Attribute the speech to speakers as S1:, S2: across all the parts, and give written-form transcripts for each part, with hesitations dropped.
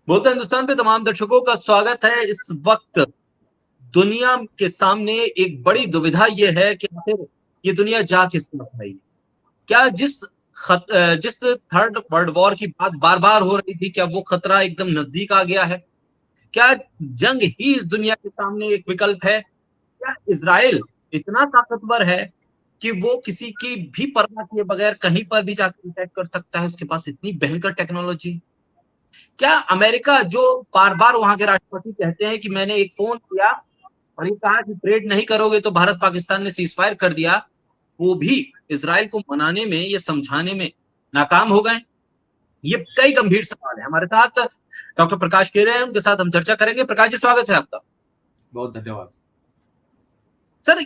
S1: बोलते हिंदुस्तान पे तमाम दर्शकों का स्वागत है। इस वक्त दुनिया के सामने एक बड़ी दुविधा ये है कि आखिर ये दुनिया जा किस तरफ रही है। क्या जिस थर्ड वर्ल्ड वॉर की बात बार बार हो रही थी, क्या वो खतरा एकदम नजदीक आ गया है? क्या जंग ही इस दुनिया के सामने एक विकल्प है? क्या इजराइल इतना ताकतवर है कि वो किसी की भी परवाह किए बगैर कहीं पर भी जाकर अटैक कर सकता है? उसके पास इतनी भयंकर टेक्नोलॉजी। क्या अमेरिका, जो बार बार वहां के राष्ट्रपति कहते हैं कि मैंने एक फोन किया और ये कहा कि ट्रेड नहीं करोगे तो भारत पाकिस्तान ने सीज फायर कर दिया, वो भी इसराइल को मनाने में, ये समझाने में नाकाम हो गए? ये कई गंभीर सवाल है। हमारे साथ डॉक्टर प्रकाश केरे हैं, उनके साथ हम चर्चा करेंगे। प्रकाश जी, स्वागत है आपका।
S2: बहुत धन्यवाद।
S1: सर,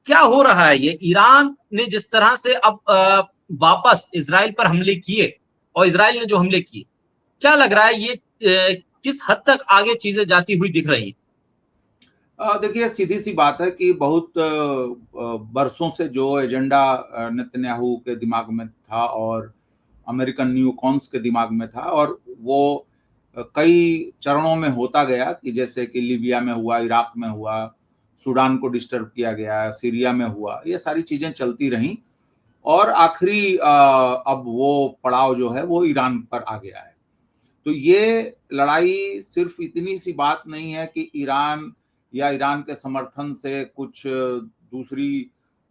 S1: क्या हो रहा है? ये ईरान ने जिस तरह से अब वापस इसराइल पर हमले किए और इसराइल ने जो हमले किए, क्या लग रहा है ये किस हद तक आगे चीजें जाती हुई दिख रही हैं?
S2: देखिए, सीधी सी बात है कि बहुत बरसों से जो एजेंडा नेतन्याहू के दिमाग में था और अमेरिकन न्यूकॉन्स के दिमाग में था, और वो कई चरणों में होता गया कि जैसे कि लीबिया में हुआ, इराक में हुआ, सूडान को डिस्टर्ब किया गया, सीरिया में हुआ, ये सारी चीजें चलती रहीं। और आखिरी अब वो पड़ाव जो है वो ईरान पर आ गया है। तो ये लड़ाई सिर्फ इतनी सी बात नहीं है कि ईरान या ईरान के समर्थन से कुछ दूसरी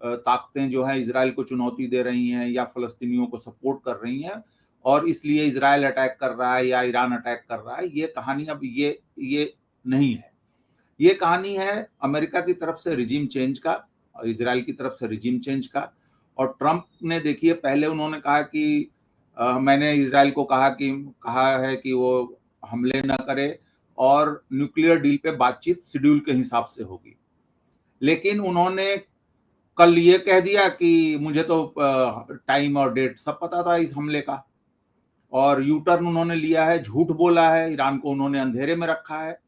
S2: ताकतें जो है इजराइल को चुनौती दे रही हैं या फलस्तीनियों को सपोर्ट कर रही हैं और इसलिए इजराइल अटैक कर रहा है या ईरान अटैक कर रहा है। ये कहानी अब ये नहीं है। ये कहानी है अमेरिका की तरफ से रिजीम चेंज का और इजराइल की तरफ से रिजीम चेंज का। और ट्रंप ने, देखिए, पहले उन्होंने कहा कि मैंने इजराइल को कहा है कि वो हमले न करे और न्यूक्लियर डील पे बातचीत शेड्यूल के हिसाब से होगी। लेकिन उन्होंने कल ये कह दिया कि मुझे तो टाइम और डेट सब पता था इस हमले का, और यू टर्न उन्होंने लिया है, झूठ बोला है, ईरान को उन्होंने अंधेरे में रखा है।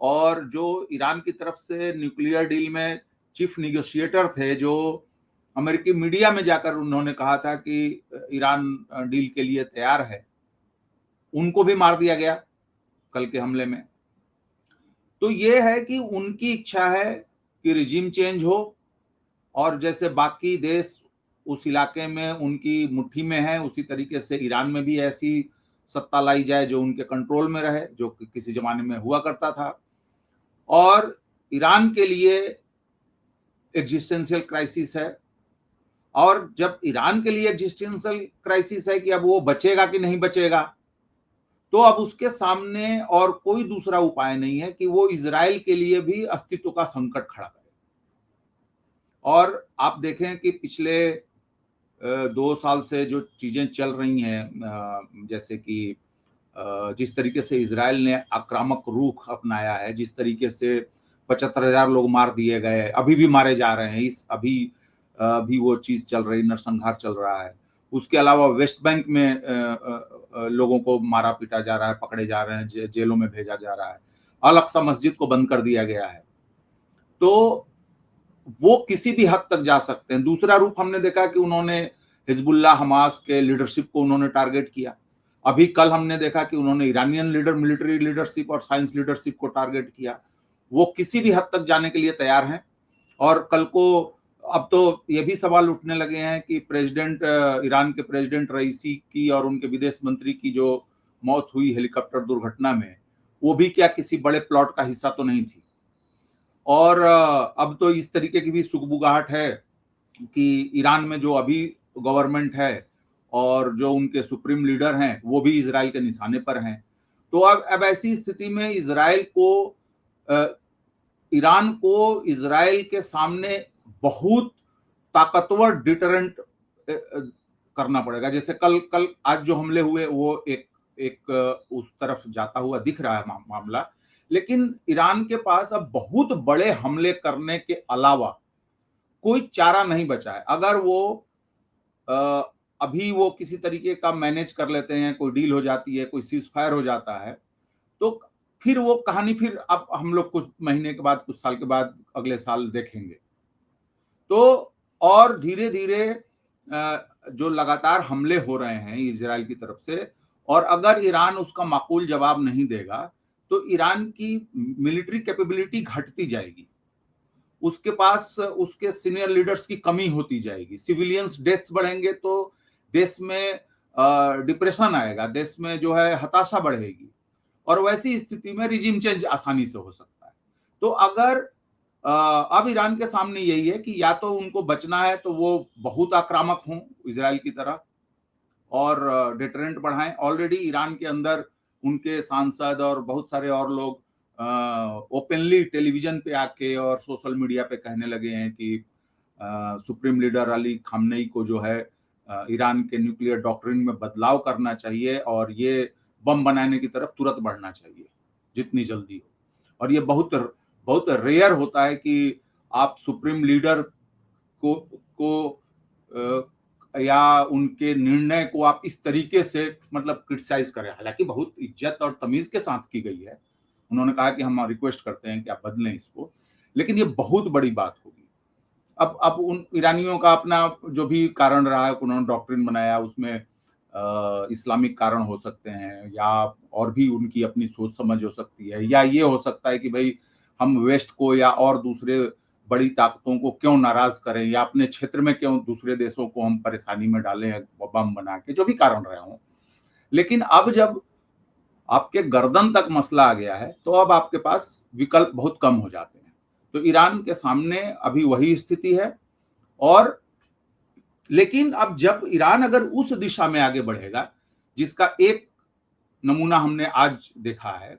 S2: और जो ईरान की तरफ से न्यूक्लियर डील में चीफ निगोशिएटर थे, जो अमेरिकी मीडिया में जाकर उन्होंने कहा था कि ईरान डील के लिए तैयार है, उनको भी मार दिया गया कल के हमले में। तो ये है कि उनकी इच्छा है कि रिजीम चेंज हो और जैसे बाकी देश उस इलाके में उनकी मुट्ठी में है, उसी तरीके से ईरान में भी ऐसी सत्ता लाई जाए जो उनके कंट्रोल में रहे, जो किसी जमाने में हुआ करता था। और ईरान के लिए एग्जिस्टेंशियल क्राइसिस है, और जब ईरान के लिए एग्जिस्टेंशियल क्राइसिस है कि अब वो बचेगा कि नहीं बचेगा, तो अब उसके सामने और कोई दूसरा उपाय नहीं है कि वो इजराइल के लिए भी अस्तित्व का संकट खड़ा करे। और आप देखें कि पिछले 2 साल से जो चीजें चल रही हैं, जैसे कि जिस तरीके से इजराइल ने आक्रामक रुख अपनाया है, जिस तरीके से 75,000 लोग मार दिए गए, अभी भी मारे जा रहे हैं, इस अभी भी वो चीज चल रही, नरसंहार चल रहा है। उसके अलावा वेस्ट बैंक में लोगों को मारा पीटा जा रहा है, पकड़े जा रहे हैं, जेलों में भेजा जा रहा है। अल अक्सा मस्जिद को बंद कर दिया गया है। तो वो किसी भी हद तक जा सकते हैं। दूसरा रूप हमने देखा कि उन्होंने हिजबुल्लाह, हमास के लीडरशिप को उन्होंने टारगेट किया। अभी कल हमने देखा कि उन्होंने इरानियन मिलिट्री लीडरशिप और साइंस लीडरशिप को टारगेट किया। वो किसी भी हद तक जाने के लिए तैयार हैं। और कल को अब तो ये भी सवाल उठने लगे हैं कि ईरान के प्रेसिडेंट रईसी की और उनके विदेश मंत्री की जो मौत हुई हेलीकॉप्टर दुर्घटना में, वो भी क्या किसी बड़े प्लॉट का हिस्सा तो नहीं थी। और अब तो इस तरीके की भी सुगबुगाहट है कि ईरान में जो अभी गवर्नमेंट है और जो उनके सुप्रीम लीडर हैं, वो भी इजराइल के निशाने पर हैं। तो अब ऐसी स्थिति में ईरान को इजराइल के सामने बहुत ताकतवर डिटरेंट करना पड़ेगा। जैसे कल कल आज जो हमले हुए वो एक उस तरफ जाता हुआ दिख रहा है मामला। लेकिन ईरान के पास अब बहुत बड़े हमले करने के अलावा कोई चारा नहीं बचा है। अगर वो अभी वो किसी तरीके का मैनेज कर लेते हैं, कोई डील हो जाती है, कोई सीज फायर हो जाता है, तो फिर वो कहानी फिर अब हम लोग कुछ महीने के बाद, कुछ साल के बाद, अगले साल देखेंगे। तो और धीरे धीरे जो लगातार हमले हो रहे हैं इजराइल की तरफ से, और अगर ईरान उसका माकूल जवाब नहीं देगा तो ईरान की मिलिट्री कैपेबिलिटी घटती जाएगी, उसके पास उसके सीनियर लीडर्स की कमी होती जाएगी, सिविलियंस डेथ्स बढ़ेंगे तो देश में डिप्रेशन आएगा, देश में जो है हताशा बढ़ेगी, और वैसी स्थिति में रिजीम चेंज आसानी से हो सकता है। तो अगर अब ईरान के सामने यही है कि या तो उनको बचना है तो वो बहुत आक्रामक हों इजराइल की तरह और डिटरेंट बढ़ाएं। ऑलरेडी ईरान के अंदर उनके सांसद और बहुत सारे और लोग ओपनली टेलीविजन पे आके और सोशल मीडिया पे कहने लगे हैं कि सुप्रीम लीडर अली खामनेई को जो है ईरान के न्यूक्लियर डॉक्ट्रिन में बदलाव करना चाहिए और ये बम बनाने की तरफ तुरंत बढ़ना चाहिए जितनी जल्दी हो। और ये बहुत बहुत रेयर होता है कि आप सुप्रीम लीडर को या उनके निर्णय को आप इस तरीके से मतलब क्रिटिसाइज करें। हालांकि बहुत इज्जत और तमीज के साथ की गई है, उन्होंने कहा कि हम रिक्वेस्ट करते हैं कि आप बदलें इसको, लेकिन ये बहुत बड़ी बात होगी। अब उन ईरानियों का अपना जो भी कारण रहा है, उन्होंने डॉक्ट्रिन बनाया, उसमें इस्लामिक कारण हो सकते हैं या और भी उनकी अपनी सोच समझ हो सकती है, या ये हो सकता है कि भाई हम वेस्ट को या और दूसरे बड़ी ताकतों को क्यों नाराज करें या अपने क्षेत्र में क्यों दूसरे देशों को हम परेशानी में डालें बम बना के, जो भी कारण रहे हों। लेकिन अब जब आपके गर्दन तक मसला आ गया है तो अब आपके पास विकल्प बहुत कम हो जाते हैं। तो ईरान के सामने अभी वही स्थिति है। और लेकिन अब जब ईरान अगर उस दिशा में आगे बढ़ेगा जिसका एक नमूना हमने आज देखा है,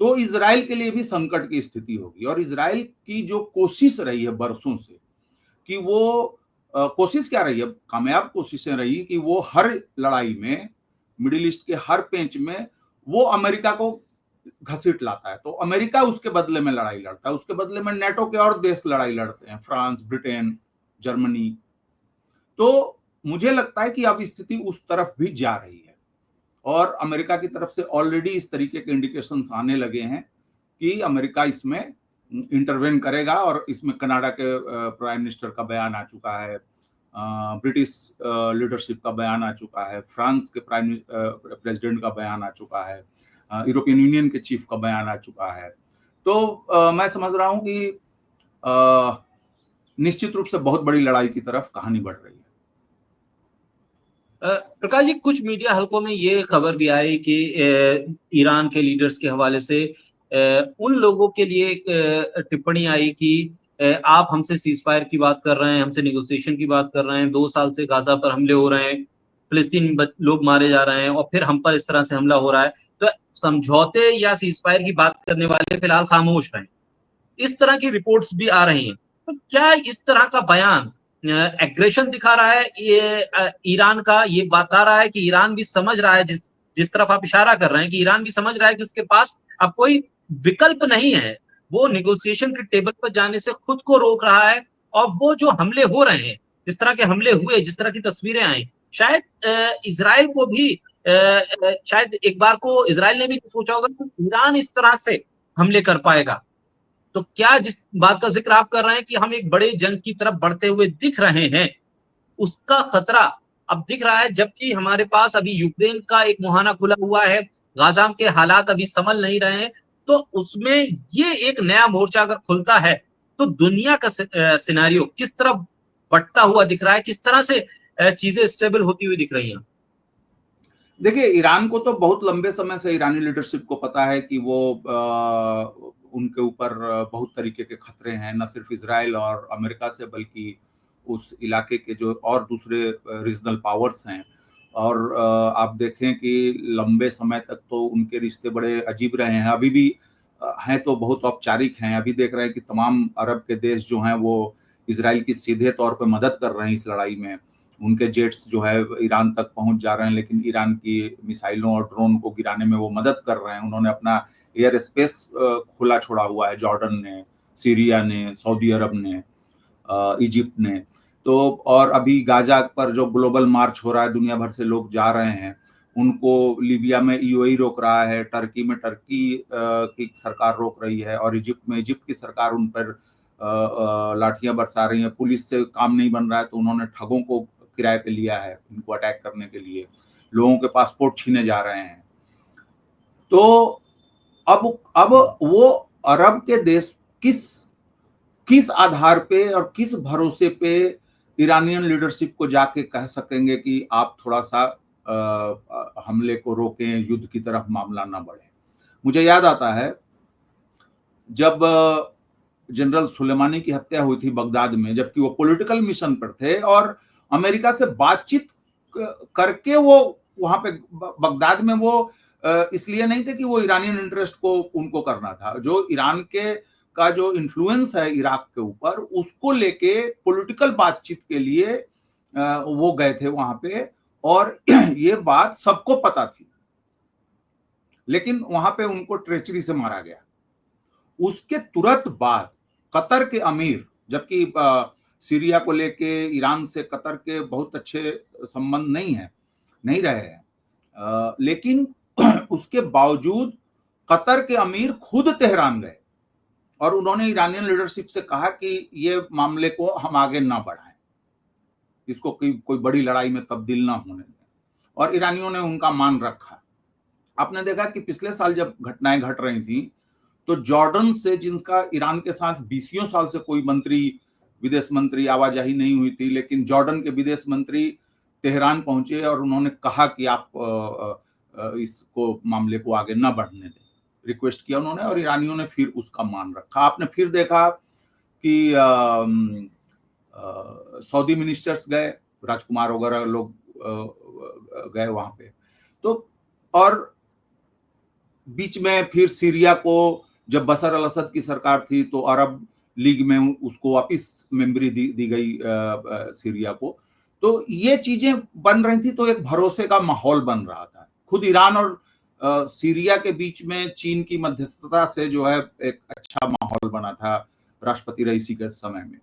S2: तो इजराइल के लिए भी संकट की स्थिति होगी। और इजराइल की जो कोशिश रही है बरसों से कि वो कोशिश क्या रही है, कामयाब कोशिशें रही कि वो हर लड़ाई में, मिडिल ईस्ट के हर पेंच में वो अमेरिका को घसीट लाता है, तो अमेरिका उसके बदले में लड़ाई लड़ता है, उसके बदले में नेटो के और देश लड़ाई लड़ते हैं, फ्रांस, ब्रिटेन, जर्मनी। तो मुझे लगता है कि अब स्थिति उस तरफ भी जा रही है और अमेरिका की तरफ से ऑलरेडी इस तरीके के इंडिकेशंस आने लगे हैं कि अमेरिका इसमें इंटरवेन करेगा। और इसमें कनाडा के प्राइम मिनिस्टर का बयान आ चुका है, ब्रिटिश लीडरशिप का बयान आ चुका है, फ्रांस के प्रेसिडेंट का बयान आ चुका है, यूरोपियन यूनियन के चीफ का बयान आ चुका है। तो मैं समझ रहा हूं कि निश्चित रूप से बहुत बड़ी लड़ाई की तरफ कहानी बढ़ रही है।
S1: प्रकाश जी, कुछ मीडिया हलकों में ये खबर भी आई कि ईरान के लीडर्स के हवाले से उन लोगों के लिए टिप्पणी आई कि आप हमसे सीज फायर की बात कर रहे हैं, हमसे नेगोशिएशन की बात कर रहे हैं, 2 साल से गाजा पर हमले हो रहे हैं, फिलिस्तीन लोग मारे जा रहे हैं और फिर हम पर इस तरह से हमला हो रहा है, तो समझौते या सीज फायर की बात करने वाले फिलहाल खामोश रहें। इस तरह की रिपोर्ट्स भी आ रही हैं। तो क्या इस तरह का बयान एग्रेशन दिखा रहा है, ये ईरान का ये बता रहा है कि ईरान भी समझ रहा है, जिस तरफ आप इशारा कर रहे हैं कि ईरान भी समझ रहा है कि उसके पास अब कोई विकल्प नहीं है, वो नेगोशिएशन के टेबल पर जाने से खुद को रोक रहा है, और वो जो हमले हो रहे हैं, जिस तरह के हमले हुए, जिस तरह की तस्वीरें आई, शायद इजराइल को भी शायद एक बार को इजराइल ने भी सोचा होगा कि ईरान इस तरह से हमले कर पाएगा। तो क्या जिस बात का जिक्र आप कर रहे हैं कि हम एक बड़े जंग की तरफ बढ़ते हुए दिख रहे हैं, उसका खतरा अब दिख रहा है, जबकि हमारे पास अभी यूक्रेन का एक मुहाना खुला हुआ है, गाजा के हालात अभी संभल नहीं रहे हैं, तो उसमें ये एक नया मोर्चा अगर खुलता है तो दुनिया का सिनेरियो किस तरफ बढ़ता हुआ दिख रहा है, किस तरह से चीजें स्टेबल होती हुई दिख रही हैं?
S2: देखिए, ईरान को तो बहुत लंबे समय से ईरानी लीडरशिप को पता है कि वो उनके ऊपर बहुत तरीके के खतरे हैं, न सिर्फ इजराइल और अमेरिका से बल्कि उस इलाके के जो और दूसरे रीजनल पावर्स हैं। और आप देखें कि लंबे समय तक तो उनके रिश्ते बड़े अजीब रहे हैं, अभी भी हैं तो बहुत औपचारिक हैं। अभी देख रहे हैं कि तमाम अरब के देश जो हैं वो इजराइल की सीधे तौर पे मदद कर रहे हैं इस लड़ाई में। उनके जेट्स जो है ईरान तक पहुंच जा रहे हैं, लेकिन ईरान की मिसाइलों और ड्रोन को गिराने में वो मदद कर रहे हैं। उन्होंने अपना एयर स्पेस खुला छोड़ा हुआ है, जॉर्डन ने, सीरिया ने, सऊदी अरब ने, इजिप्ट ने। तो और अभी गाजा पर जो ग्लोबल मार्च हो रहा है, दुनिया भर से लोग जा रहे हैं, उनको लीबिया में यूएई रोक रहा है, टर्की में टर्की की सरकार रोक रही है, और इजिप्ट में इजिप्ट की सरकार उन पर लाठियां बरसा रही है। पुलिस से काम नहीं बन रहा है तो उन्होंने ठगों को किराए पे लिया है इनको अटैक करने के लिए। लोगों के पासपोर्ट छीने जा रहे हैं। तो अब वो अरब के देश किस आधार पे और किस भरोसे पे ईरानियन लीडरशिप को जाके कह सकेंगे कि आप थोड़ा सा हमले को रोकें, युद्ध की तरफ मामला ना बढ़े। मुझे याद आता है जब जनरल सुलेमानी की हत्या हुई थी बगदाद में, जबकि वो पॉलिटिकल मिशन पर थे और अमेरिका से बातचीत करके वो वहां पे बगदाद में वो इसलिए नहीं थे कि वो ईरानियन इंटरेस्ट को उनको करना था। जो ईरान के का जो इन्फ्लुएंस है इराक के ऊपर, उसको लेके पॉलिटिकल बातचीत के लिए वो गए थे वहां पे, और ये बात सबको पता थी, लेकिन वहां पे उनको ट्रेचरी से मारा गया। उसके तुरंत बाद कतर के अमीर, जबकि सीरिया को लेके ईरान से कतर के बहुत अच्छे संबंध नहीं रहे हैं, लेकिन उसके बावजूद कतर के अमीर खुद तेहरान गए और उन्होंने ईरानियन लीडरशिप से कहा कि ये मामले को हम आगे ना बढ़ाएं, इसको कोई बड़ी लड़ाई में तब्दील ना होने दें, और ईरानियों ने उनका मान रखा। आपने देखा कि पिछले साल जब घटनाएं घट रही थी, तो जॉर्डन से, जिनका ईरान के साथ 20 साल से कोई विदेश मंत्री आवाजाही नहीं हुई थी, लेकिन जॉर्डन के विदेश मंत्री तेहरान पहुंचे और उन्होंने कहा कि आप इसको मामले को आगे न बढ़ने दें, रिक्वेस्ट किया उन्होंने, और ईरानियों ने फिर उसका मान रखा। आपने फिर देखा कि सऊदी मिनिस्टर्स गए, राजकुमार वगैरह लोग गए वहां पे। तो और बीच में फिर सीरिया को, जब बशर अल असद की सरकार थी, तो अरब लीग में उसको वापिस मेंबरी दी गई सीरिया को। तो ये चीजें बन रही थी, तो एक भरोसे का माहौल बन रहा था। खुद ईरान और सीरिया के बीच में चीन की मध्यस्थता से जो है एक अच्छा माहौल बना था राष्ट्रपति रईसी के समय में।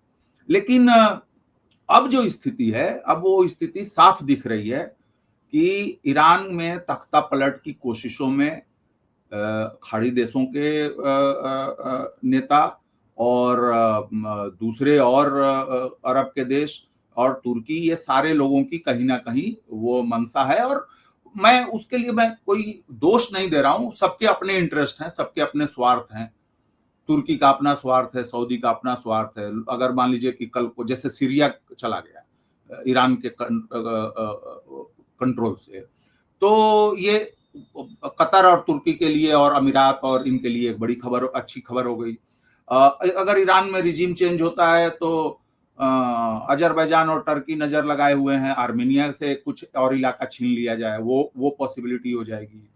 S2: लेकिन अब जो स्थिति है, अब वो स्थिति साफ दिख रही है कि ईरान में तख्ता पलट की कोशिशों में खाड़ी देशों के नेता और दूसरे और अरब के देश और तुर्की, ये सारे लोगों की कहीं ना कहीं वो मंशा है। और मैं उसके लिए मैं कोई दोष नहीं दे रहा हूं, सबके अपने इंटरेस्ट हैं, सबके अपने स्वार्थ हैं। तुर्की का अपना स्वार्थ है, सऊदी का अपना स्वार्थ है। अगर मान लीजिए कि कल को जैसे सीरिया चला गया ईरान के कंट्रोल से, तो ये कतर और तुर्की के लिए और अमीरात और इनके लिए एक बड़ी खबर, अच्छी खबर हो गई। अगर ईरान में रिजीम चेंज होता है तो अजरबैजान और टर्की नजर लगाए हुए हैं, आर्मेनिया से कुछ और इलाका छीन लिया जाए, वो पॉसिबिलिटी हो जाएगी।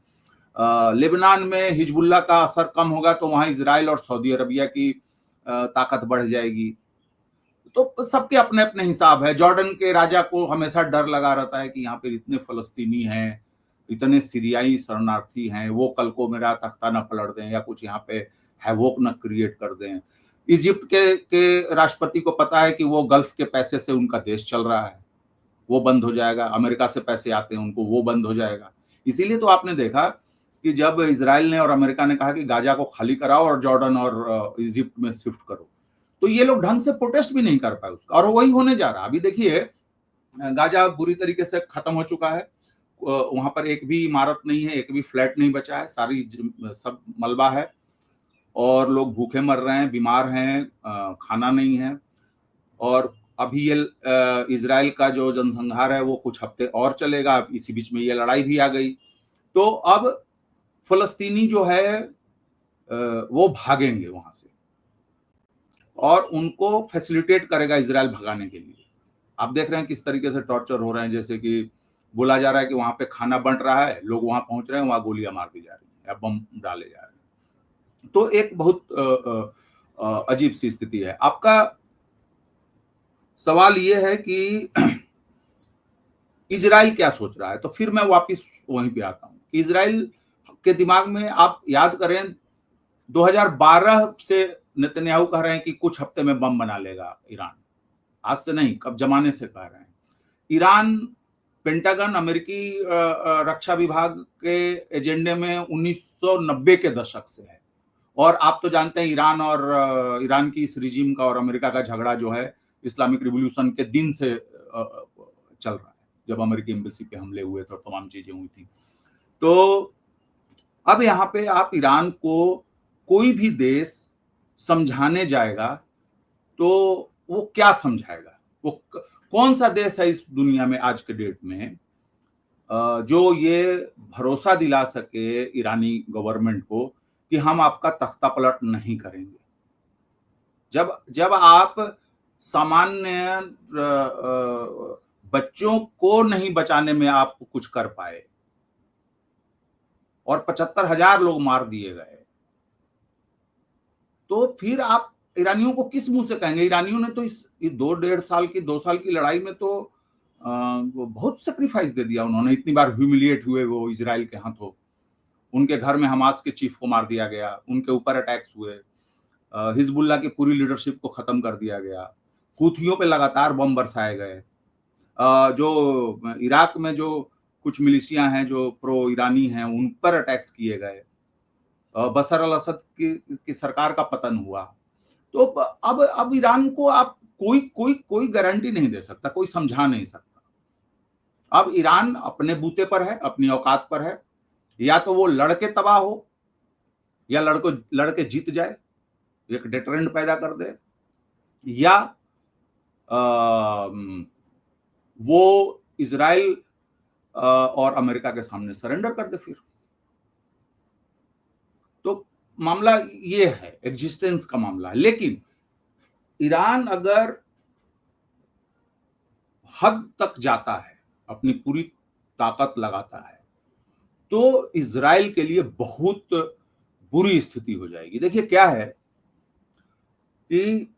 S2: लेबनान में हिजबुल्लाह का असर कम होगा तो वहां इजराइल और सऊदी अरबिया की ताकत बढ़ जाएगी। तो सबके अपने अपने हिसाब है। जॉर्डन के राजा को हमेशा डर लगा रहता है कि यहाँ पे इतने फलस्तीनी हैं, इतने सीरियाई शरणार्थी हैं, वो कल को मेरा तख्ता न पलट दें या कुछ यहाँ पे हैवोक न क्रिएट कर दें। इजिप्ट के राष्ट्रपति को पता है कि वो गल्फ के पैसे से उनका देश चल रहा है, वो बंद हो जाएगा। अमेरिका से पैसे आते हैं उनको, वो बंद हो जाएगा। इसीलिए तो आपने देखा कि जब इजराइल ने और अमेरिका ने कहा कि गाजा को खाली कराओ और जॉर्डन और इजिप्ट में शिफ्ट करो, तो ये लोग ढंग से प्रोटेस्ट भी नहीं कर पाए उसका, और वही होने जा रहा। अभी देखिए गाजा बुरी तरीके से खत्म हो चुका है, वहां पर एक भी इमारत नहीं है, एक भी फ्लैट नहीं बचा है, सारी सब मलबा है और लोग भूखे मर रहे हैं, बीमार हैं, खाना नहीं है। और अभी ये इजराइल का जो जनसंहार है वो कुछ हफ्ते और चलेगा। इसी बीच में ये लड़ाई भी आ गई, तो अब फलस्तीनी जो है वो भागेंगे वहां से और उनको फैसिलिटेट करेगा इजराइल भगाने के लिए। आप देख रहे हैं किस तरीके से टॉर्चर हो रहे हैं, जैसे कि बोला जा रहा है कि वहां पे खाना बंट रहा है, लोग वहां पहुंच रहे हैं, वहां गोलियां मार दी जा रही हैं या बम डाले जा रहे हैं। तो एक बहुत अजीब सी स्थिति है। आपका सवाल ये है कि इजराइल क्या सोच रहा है, तो फिर मैं वापस वहीं पे आता हूं कि इजराइल के दिमाग में, आप याद करें 2012 से नेतन्याहू कह रहे हैं कि कुछ हफ्ते में बम बना लेगा ईरान। आज से नहीं, कब जमाने से कह रहे हैं। ईरान, पेंटागन, अमेरिकी रक्षा विभाग के एजेंडे में 1990 के दशक से है। और आप तो जानते हैं ईरान और ईरान की इस रिजीम का और अमेरिका का झगड़ा जो है इस्लामिक रिवॉल्यूशन के दिन से चल रहा है। जब अमेरिकी एम्बेसी पे हमले हुए थे और तमाम चीजें हुई थी। तो अब यहाँ पे आप ईरान को कोई भी देश समझाने जाएगा तो वो क्या समझाएगा? वो कौन सा देश है इस दुनिया में आज के डेट में जो ये भरोसा दिला सके ईरानी गवर्नमेंट को कि हम आपका तख्ता पलट नहीं करेंगे? जब जब आप सामान्य बच्चों को नहीं बचाने में आप कुछ कर पाए और 75,000 लोग मार दिए गए, तो फिर आप ईरानियों को किस मुंह से कहेंगे? ईरानियों ने तो इस 2 साल की लड़ाई में तो बहुत सेक्रीफाइस दे दिया उन्होंने। इतनी बार ह्यूमिलिएट हुए वो इजराइल के हाथों, उनके घर में हमास के चीफ को मार दिया गया, उनके ऊपर अटैक्स हुए, हिजबुल्लाह की पूरी लीडरशिप को खत्म कर दिया गया, हूथियों पे लगातार बम बरसाए गए, जो इराक में जो कुछ मिलिशिया हैं जो प्रो ईरानी हैं उन पर अटैक्स किए गए, बशर अल असद की सरकार का पतन हुआ। तो अब ईरान को आप कोई गारंटी नहीं दे सकता, कोई समझा नहीं सकता। अब ईरान अपने बूते पर है, अपनी औकात पर है, या तो वो लड़के तबाह हो या लड़के जीत जाए, एक डेटरेंट पैदा कर दे, या वो इजराइल और अमेरिका के सामने सरेंडर कर दे फिर। तो मामला ये है, एग्जिस्टेंस का मामला है। लेकिन ईरान अगर हद तक जाता है, अपनी पूरी ताकत लगाता है, तो इजराइल के लिए बहुत बुरी स्थिति हो जाएगी। देखिए क्या है कि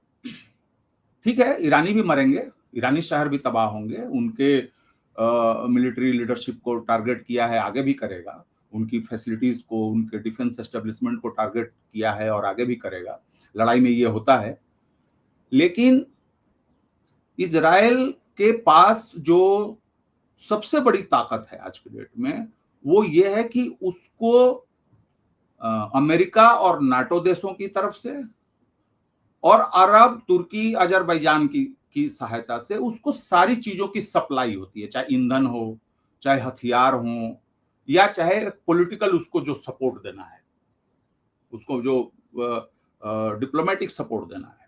S2: ठीक है, ईरानी भी मरेंगे, ईरानी शहर भी तबाह होंगे, उनके मिलिट्री लीडरशिप को टारगेट किया है, आगे भी करेगा, उनकी फैसिलिटीज को, उनके डिफेंस एस्टेब्लिशमेंट को टारगेट किया है और आगे भी करेगा। लड़ाई में ये होता है। लेकिन इजराइल के पास जो सबसे बड़ी ताकत है आज के डेट में, वो ये है कि उसको अमेरिका और नाटो देशों की तरफ से और अरब, तुर्की, अजरबैजान की सहायता से उसको सारी चीजों की सप्लाई होती है, चाहे ईंधन हो, चाहे हथियार हो, या चाहे पॉलिटिकल उसको जो सपोर्ट देना है, उसको जो डिप्लोमेटिक सपोर्ट देना है।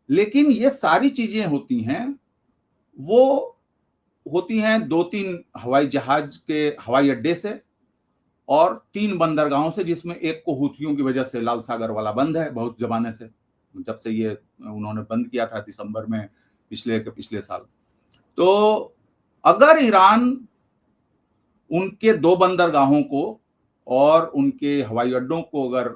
S2: लेकिन ये सारी चीजें होती हैं, वो होती हैं 2-3 हवाई जहाज के हवाई अड्डे से और 3 बंदरगाहों से, जिसमें एक को हूथियों की वजह से लाल सागर वाला बंद है बहुत जमाने से, जब से ये उन्होंने बंद किया था दिसंबर में पिछले साल। तो अगर ईरान उनके 2 बंदरगाहों को और उनके हवाई अड्डों को अगर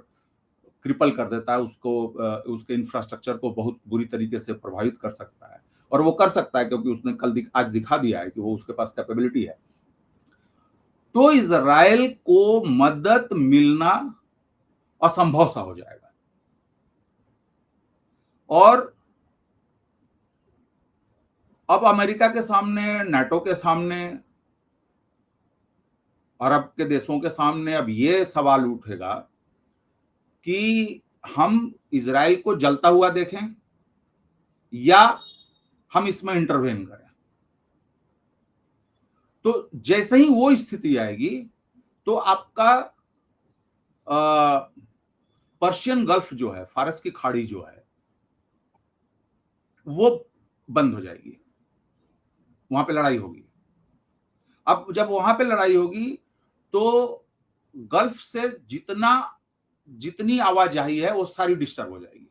S2: क्रिपल कर देता है, उसके इंफ्रास्ट्रक्चर को बहुत बुरी तरीके से प्रभावित कर सकता है, और वो कर सकता है क्योंकि उसने आज दिखा दिया है कि वो उसके पास कैपेबिलिटी है, तो इजराइल को मदद मिलना असंभव सा हो जाएगा। और अब अमेरिका के सामने, नाटो के सामने, अरब के देशों के सामने अब ये सवाल उठेगा कि हम इजराइल को जलता हुआ देखें या हम इसमें इंटरवेन करें। तो जैसे ही वो स्थिति आएगी तो आपका पर्शियन गल्फ जो है, फारस की खाड़ी जो है, वो बंद हो जाएगी, वहां पे लड़ाई होगी। अब जब वहां पे लड़ाई होगी तो गल्फ से जितनी आवाजाही है वो सारी डिस्टर्ब हो जाएगी,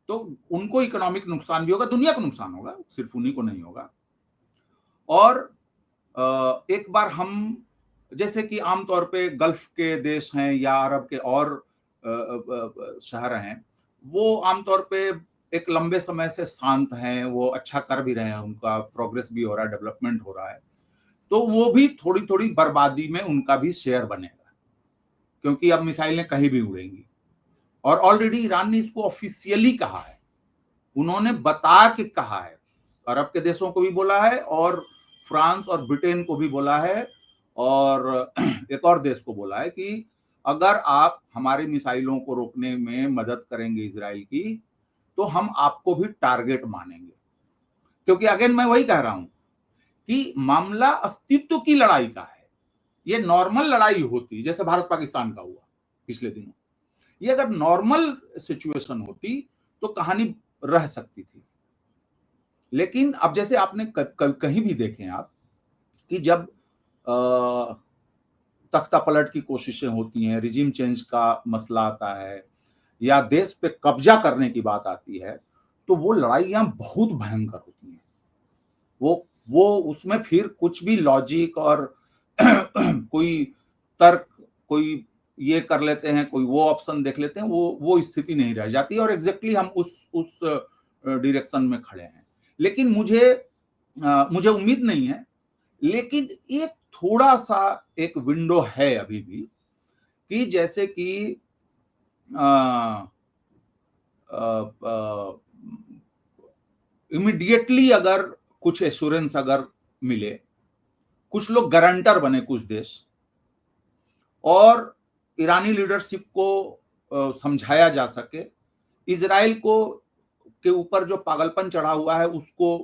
S2: तो उनको इकोनॉमिक नुकसान भी होगा, दुनिया को नुकसान होगा, सिर्फ उन्हीं को नहीं होगा। और एक बार हम, जैसे कि आमतौर पे गल्फ के देश हैं या अरब के और शहर हैं, वो आमतौर पे एक लंबे समय से शांत हैं, वो अच्छा कर भी रहे हैं, उनका प्रोग्रेस भी हो रहा है, डेवलपमेंट हो रहा है, तो वो भी थोड़ी थोड़ी बर्बादी में उनका भी शेयर बनेगा, क्योंकि अब मिसाइलें कहीं भी उड़ेंगी। और ऑलरेडी ईरान ने इसको ऑफिशियली कहा है, उन्होंने बता के कहा है, अरब के देशों को भी बोला है और फ्रांस और ब्रिटेन को भी बोला है और एक और देश को बोला है कि अगर आप हमारी मिसाइलों को रोकने में मदद करेंगे इजराइल की, तो हम आपको भी टारगेट मानेंगे। क्योंकि अगेन मैं वही कह रहा हूं कि मामला अस्तित्व की लड़ाई का है। ये नॉर्मल लड़ाई होती जैसे भारत पाकिस्तान का हुआ पिछले दिनों, ये अगर नॉर्मल सिचुएशन होती तो कहानी रह सकती थी। लेकिन अब जैसे आपने कहीं भी देखें आप कि जब तख्ता पलट की कोशिशें होती हैं, रिजीम चेंज का मसला आता है या देश पे कब्जा करने की बात आती है, तो वो लड़ाइयां बहुत भयंकर होती हैं। वो उसमें फिर कुछ भी लॉजिक और कोई तर्क, कोई ये कर लेते हैं, कोई वो ऑप्शन देख लेते हैं, वो स्थिति नहीं रह जाती और एग्जैक्टली हम उस डायरेक्शन में खड़े हैं। लेकिन मुझे उम्मीद नहीं है, लेकिन एक थोड़ा सा एक विंडो है अभी भी कि जैसे कि इमीडिएटली अगर कुछ एश्योरेंस अगर मिले, कुछ लोग गारंटर बने, कुछ देश, और ईरानी लीडरशिप को समझाया जा सके, इजराइल को के ऊपर जो पागलपन चढ़ा हुआ है उसको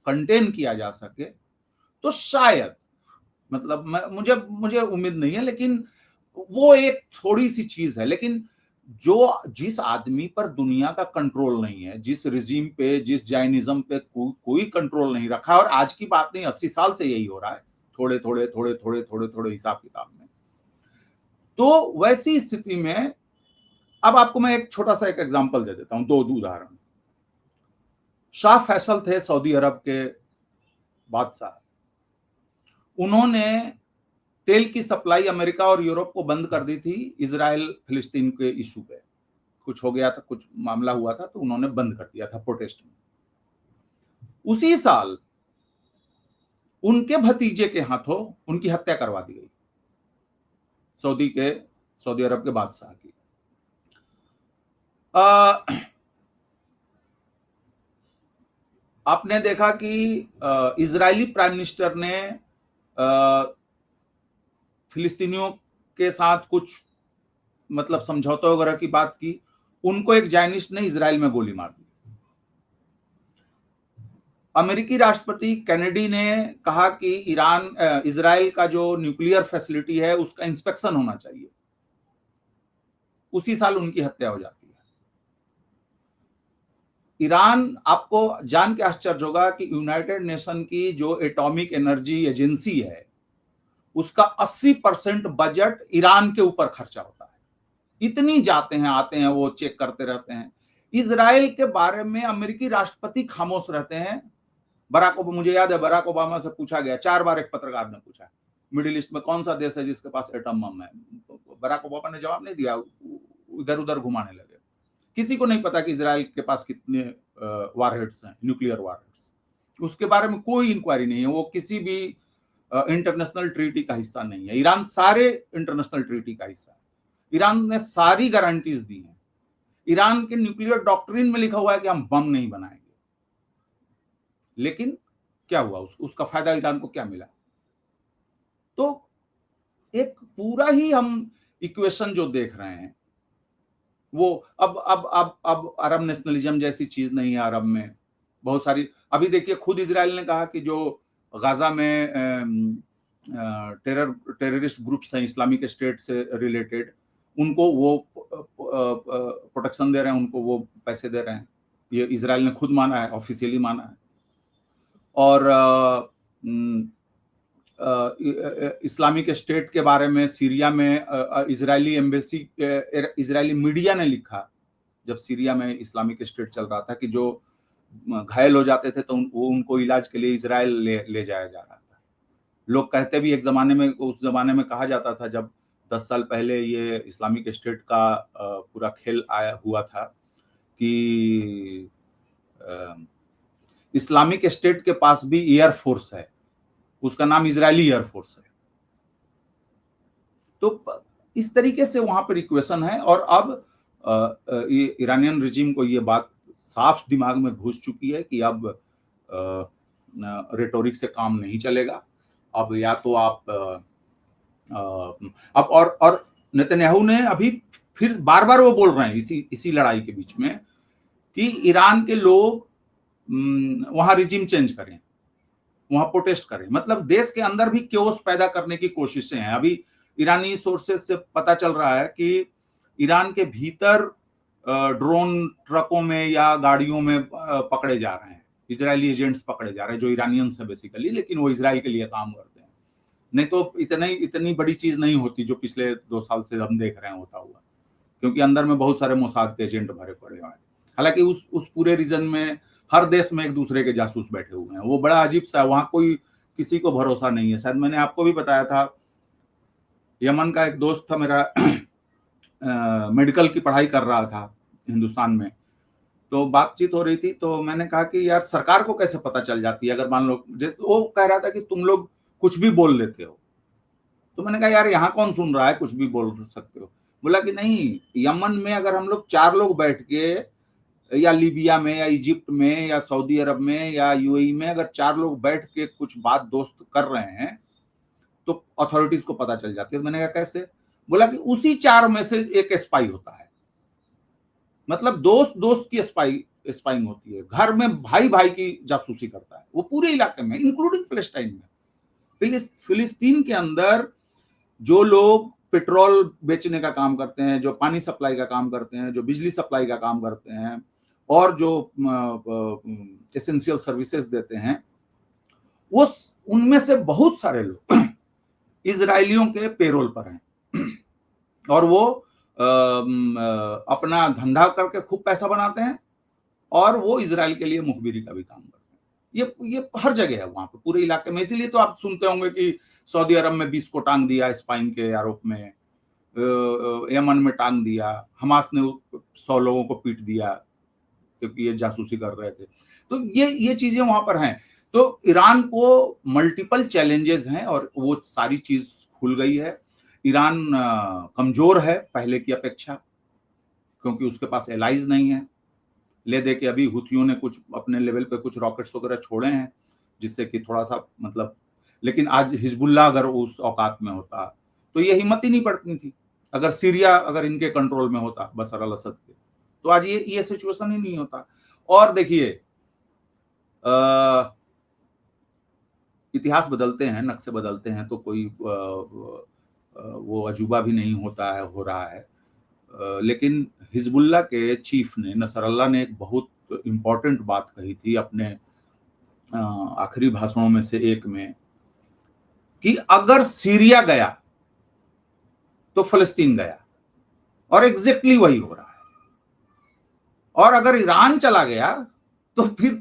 S2: कंटेन किया जा सके, तो शायद, मतलब मुझे उम्मीद नहीं है, लेकिन वो एक थोड़ी सी चीज है। लेकिन जिस आदमी पर दुनिया का कंट्रोल नहीं है, जिस रिजीम पे, जिस जाइनिज्म पे कोई कंट्रोल नहीं रखा, और आज की बात नहीं, 80 साल से यही हो रहा है, थोड़े थोड़े हिसाब किताब में। तो वैसी स्थिति में अब आपको मैं एक छोटा सा एक एग्जांपल दे देता हूं, दो उदाहरण। शाह फैसल थे सऊदी अरब के बादशाह, उन्होंने तेल की सप्लाई अमेरिका और यूरोप को बंद कर दी थी इजराइल फिलिस्तीन के इशू पे। कुछ हो गया था, कुछ मामला हुआ था, तो उन्होंने बंद कर दिया था प्रोटेस्ट में। उसी साल उनके भतीजे के हाथों उनकी हत्या करवा दी गई, सऊदी अरब के बादशाह की। आपने देखा कि इजरायली प्राइम मिनिस्टर ने फिलिस्तीनियों के साथ कुछ मतलब समझौता वगैरह की बात की, उनको एक जायनिस्ट ने इजराइल में गोली मार दी। अमेरिकी राष्ट्रपति कैनेडी ने कहा कि इजराइल का जो न्यूक्लियर फैसिलिटी है उसका इंस्पेक्शन होना चाहिए। उसी साल उनकी हत्या हो जाती है। ईरान, आपको जान के आश्चर्य होगा कि यूनाइटेड नेशन की जो एटॉमिक एनर्जी एजेंसी है उसका 80% बजट ईरान के ऊपर खर्चा होता है। इतनी जाते हैं आते हैं, वो चेक करते रहते हैं। इजराइल के बारे में अमेरिकी राष्ट्रपति खामोश रहते हैं। मुझे याद है बराक ओबामा से पूछा गया 4 बार, एक पत्रकार ने पूछा मिडिल ईस्ट में कौन सा देश है जिसके पास एटम बम है। बराक ओबामा ने जवाब नहीं दिया, इधर उधर घुमाने लगे। किसी को नहीं पता कि इजराइल के पास कितने वारहेड्स हैं, न्यूक्लियर वारहेड्स। उसके बारे में कोई इंक्वायरी नहीं है। वो किसी भी इंटरनेशनल ट्रीटी का हिस्सा नहीं है। ईरान सारे इंटरनेशनल ट्रीटी का हिस्सा है। ईरान ने सारी गारंटीज दी हैं। ईरान के न्यूक्लियर डॉक्ट्रिन में लिखा हुआ है कि हम बम नहीं बनाएंगे। लेकिन क्या हुआ, उसका फायदा ईरान को क्या मिला? तो एक पूरा ही हम इक्वेशन जो देख रहे हैं वो अब अरब नेशनलिज्म जैसी चीज नहीं है। अरब में बहुत सारी, अभी देखिए खुद इजराइल ने कहा कि जो गाजा में टेररिस्ट ग्रुप्स हैं इस्लामिक स्टेट से रिलेटेड, उनको वो प्रोटेक्शन दे रहे हैं, उनको वो पैसे दे रहे हैं। ये इजराइल ने खुद माना है, ऑफिशियली माना है। और इस्लामिक स्टेट के बारे में सीरिया में इजरायली एम्बेसी, इजरायली मीडिया ने लिखा जब सीरिया में इस्लामिक स्टेट चल रहा था कि जो घायल हो जाते थे तो वो उनको इलाज के लिए इजराइल ले जाया जा रहा था। लोग कहते भी, एक जमाने में, उस जमाने में कहा जाता था जब 10 साल पहले ये इस्लामिक स्टेट का पूरा खेल हुआ था कि इस्लामिक स्टेट के पास भी एयरफोर्स है, उसका नाम इजरायली एयरफोर्स है। तो इस तरीके से वहां पर इक्वेशन है। और अब ईरानियन रिजीम को ये बात साफ दिमाग में घुस चुकी है कि अब रेटोरिक से काम नहीं चलेगा। अब या तो आप अब और नेतन्याहू ने अभी फिर बार बार वो बोल रहे हैं इसी लड़ाई के बीच में कि ईरान के लोग वहां रिजिम चेंज करें, वहां प्रोटेस्ट करें। मतलब देश के अंदर भी क्योस पैदा करने की कोशिशें हैं। अभी ईरानी सोर्सेस से पता चल रहा है कि ईरान के भीतर ड्रोन ट्रकों में या गाड़ियों में पकड़े जा रहे हैं, इजरायली एजेंट्स पकड़े जा रहे हैं जो ईरानियंस है बेसिकली, लेकिन वो इजराइल के लिए काम करते हैं। नहीं तो इतनी बड़ी चीज नहीं होती जो पिछले 2 साल से हम देख रहे हैं होता हुआ, क्योंकि अंदर में बहुत सारे मोसाद के एजेंट भरे पड़े हुए हैं। हालांकि उस पूरे रीजन में हर देश में एक दूसरे के जासूस बैठे हुए हैं। वो बड़ा अजीब सा, वहां कोई किसी को भरोसा नहीं है। शायद मैंने आपको भी बताया था, यमन का एक दोस्त था मेरा, मेडिकल की पढ़ाई कर रहा था हिंदुस्तान में, तो बातचीत हो रही थी, तो मैंने कहा कि यार सरकार को कैसे पता चल जाती है अगर मान लो, जैसे वो कह रहा था कि तुम लोग कुछ भी बोल लेते हो। तो मैंने कहा यार यहाँ कौन सुन रहा है, कुछ भी बोल सकते हो। बोला कि नहीं, यमन में अगर हम लोग 4 लोग बैठ के, या लीबिया में या इजिप्ट में या सऊदी अरब में या यूएई में अगर 4 लोग बैठ के कुछ बात दोस्त कर रहे हैं तो अथॉरिटीज को पता चल जाती है। मैंने कहा कैसे? बोला कि उसी 4 में से एक स्पाई होता है। मतलब दोस्त दोस्त की स्पाइंग होती है, घर में भाई भाई की जासूसी करता है, वो पूरे इलाके में इंक्लूडिंग फिलिस्तीन में। फिलिस्तीन के अंदर जो लोग पेट्रोल बेचने का काम करते हैं, जो पानी सप्लाई का काम करते हैं, जो बिजली सप्लाई का काम करते हैं और जो एसेंशियल सर्विसेज देते हैं, वो उनमें से बहुत सारे लोग इजरायलियों के पेरोल पर हैं और वो अपना धंधा करके खूब पैसा बनाते हैं और वो इजराइल के लिए मुखबिरी का भी काम करते हैं। ये हर जगह है वहां पे पूरे इलाके में। इसीलिए तो आप सुनते होंगे कि सऊदी अरब में 20 को टांग दिया स्पाइंग के आरोप में, यमन में टांग दिया, हमास ने 100 लोगों को पीट दिया क्योंकि ये जासूसी कर रहे थे। तो ये चीजें वहां पर हैं। तो ईरान को मल्टीपल चैलेंजेस हैं और वो सारी चीज खुल गई है। ईरान कमजोर है पहले की अपेक्षा, क्योंकि उसके पास एलाइज नहीं है। ले दे के अभी हुथियों ने कुछ अपने लेवल पे कुछ रॉकेट्स वगैरह छोड़े हैं जिससे कि थोड़ा सा मतलब, लेकिन आज हिजबुल्लाह अगर उस औकात में होता तो ये हिम्मत ही नहीं पड़ती थी। अगर सीरिया अगर इनके कंट्रोल में होता बशर अल असद के, तो आज ये सिचुएशन ही नहीं होता। और देखिए इतिहास बदलते हैं, नक्शे बदलते हैं, तो कोई वो अजूबा भी नहीं होता है, हो रहा है। लेकिन हिजबुल्लाह के चीफ ने, नसरल्लाह ने एक बहुत इंपॉर्टेंट बात कही थी अपने आखिरी भाषणों में से एक में, कि अगर सीरिया गया तो फलस्तीन गया, और एग्जैक्टली वही हो रहा है। और अगर ईरान चला गया तो फिर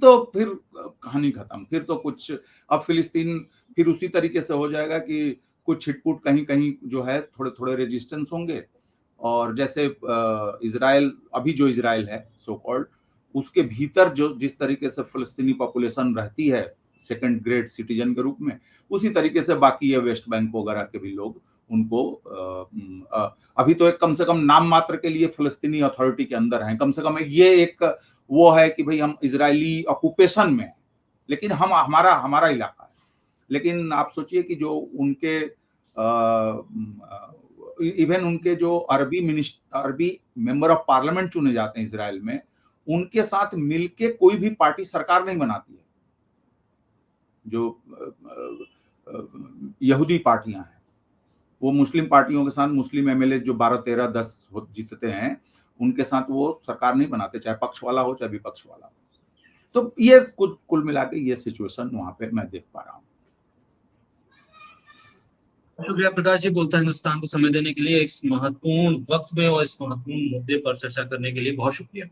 S2: कहानी खत्म। फिर तो कुछ, अब फिलिस्तीन फिर उसी तरीके से हो जाएगा कि कुछ छिटपुट कहीं कहीं जो है थोड़े थोड़े रेजिस्टेंस होंगे। और जैसे इजराइल, अभी जो इजराइल है सो कॉल्ड, उसके भीतर जो जिस तरीके से फिलिस्तीनी पॉपुलेशन रहती है सेकंड ग्रेड सिटीजन के रूप में, उसी तरीके से बाकी ये वेस्ट बैंक वगैरह के भी लोग उनको अभी तो एक कम से कम नाम मात्र के लिए फिलिस्तीनी अथॉरिटी के अंदर हैं। कम से कम ये एक वो है कि भाई हम इजरायली ऑक्यूपेशन में, लेकिन हम हमारा इलाका है। लेकिन आप सोचिए कि जो उनके इवन उनके जो अरबी मेंबर ऑफ पार्लियामेंट चुने जाते हैं इजराइल में, उनके साथ मिलके कोई भी पार्टी सरकार नहीं बनाती है। जो यहूदी पार्टियां हैं वो मुस्लिम पार्टियों के साथ, मुस्लिम एमएलए जो 12, 13, 10 जीतते हैं, उनके साथ वो सरकार नहीं बनाते, चाहे पक्ष वाला हो चाहे विपक्ष वाला हो। तो ये कुल मिला के ये सिचुएशन वहां पे मैं देख पा रहा हूँ।
S1: शुक्रिया प्रकाश जी, बोलता हिंदुस्तान को समय देने के लिए, इस महत्वपूर्ण वक्त में और इस महत्वपूर्ण मुद्दे पर चर्चा करने के लिए बहुत शुक्रिया।